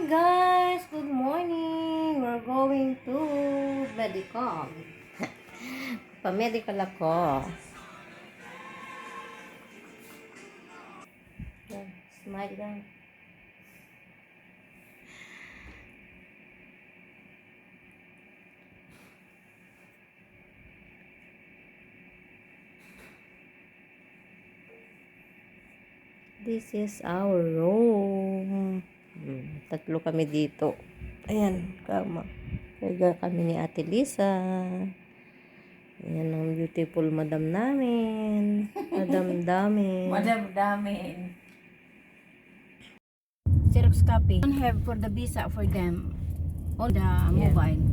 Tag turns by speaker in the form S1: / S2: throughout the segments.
S1: guys! Good morning! We're going to medical. Pa-medical ako. Smile lang. This is our room. Tatlo kami dito. Ayan, kama. Kaya kami ni Ate Lisa. Ayan ang beautiful madam namin. Madam Damin.
S2: Madam Damin. Xerox copy. Don't have for the visa for them. All the mobile.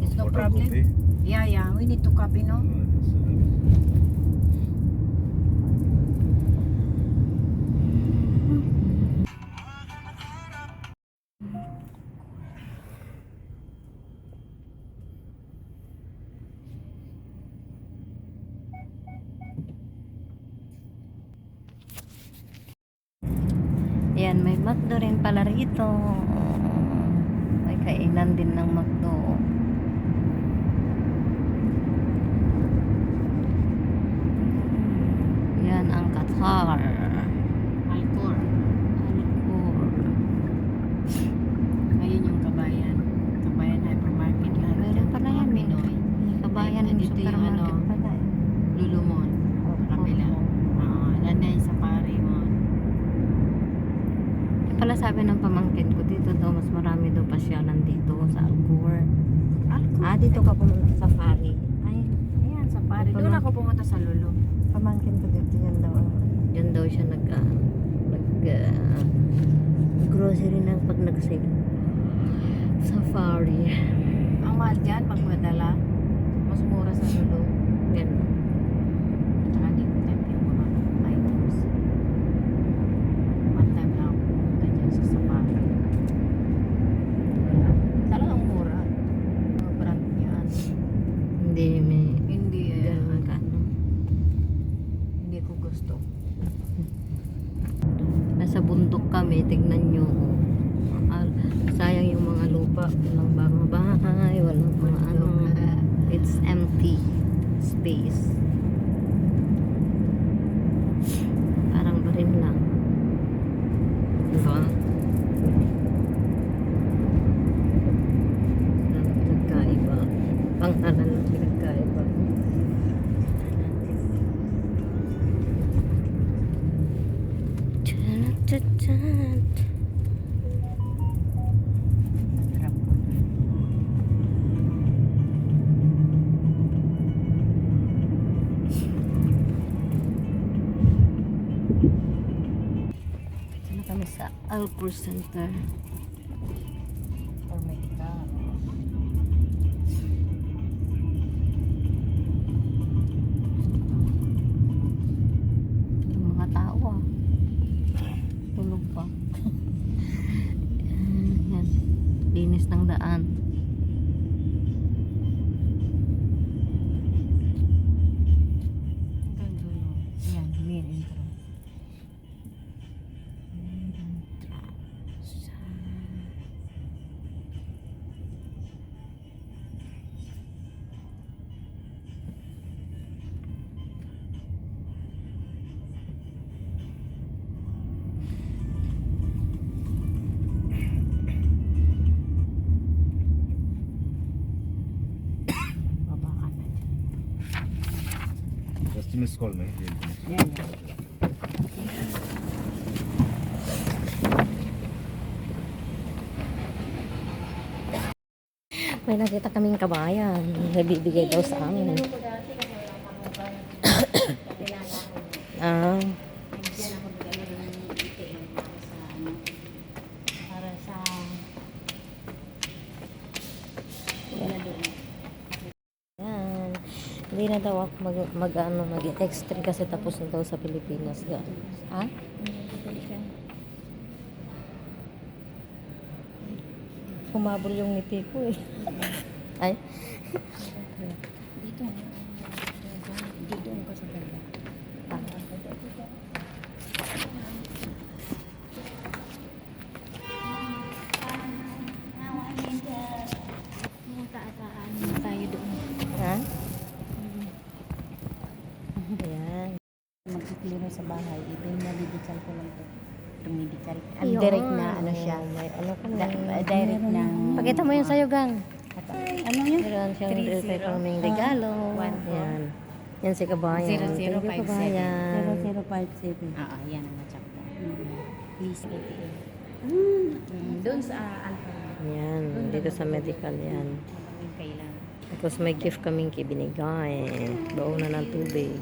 S2: It's no problem. Yeah. We need to copy, no?
S1: Ayan, may McDo rin pala rito. May kainan din ng McDo. Yan ang Qatar.
S2: Alcor. Ayun yung Kabayan. Kabayan hypermarket lang.
S1: Meron pala yan.
S2: Pinoy.
S1: Kabayan ng
S2: Dito yung
S1: supermarket pala.
S2: Lulumon. Kapila. Nandun sa Safari Mall.
S1: Pala sabi ng pamangkin ko dito daw mas marami daw pasyalan dito sa Alcor. Dito ka pumunta sa Safari.
S2: Ayan, Safari. Doon ako pumunta sa Lulu.
S1: Pamangkin ko dito yan daw. Yan daw siya grocery na pag nag-sale. Safari.
S2: Ang mahal dyan, pag madala, mas mura sa Lulu.
S1: Yan.
S2: Tsaka di ko type yung mga items. One time na ako pumunta dyan sa Safari. Talagang mura. Mga brand niyan.
S1: Hindi may
S2: Hindi,
S1: ganun ka.
S2: hindi ko gusto.
S1: Nasa bundok kami, tignan nyo. Sayang yung mga lupa. Walang mga bahay, walang mga ano. It's empty space. Parang barin lang. Diba? Nagkaiba. Pangalan ng pinagkaiba. Chan.
S2: Masarap po.
S1: Ano kami sa Alcor Center.
S2: Or medical.
S1: Yung mga tao tulog pa. Yan. Linis ng daan.
S2: Hanggang dulo. Yan, main intro. Baba ka na dyan.
S3: Just miss call me.
S2: Yan.
S1: May nakita kaming kabayan. Nabibigay daw sa amin.
S2: Diyan ako nag-alala ng ATM para sa
S1: Yan. Hindi na daw ako mag-extra kasi tapos na daw sa Pilipinas. Ha? Humabol yung ngiti ko eh. Ay.
S2: dito ka sa ganda. sa bahay. Ito yung medical ko lang to. Itong medical. Ang
S1: Ayun.
S2: direct na ano siya.
S1: May ano ka
S2: Direct na.
S1: Pakita mo yung sa'yo, gang.
S2: Ano yun?
S1: Meron siyang
S2: 30.
S1: kaming regalo.
S2: 14.
S1: Yan. Yan si Kabayan.
S2: 0057.
S1: Thank you, Kabayan.
S3: 0057.
S2: Oo, yan ang chapter. Please, 88. Doon sa
S1: Yan. Dito sa medical yan.
S2: kailangan.
S1: Tapos may gift kaming binigay. Baon na ng tubig.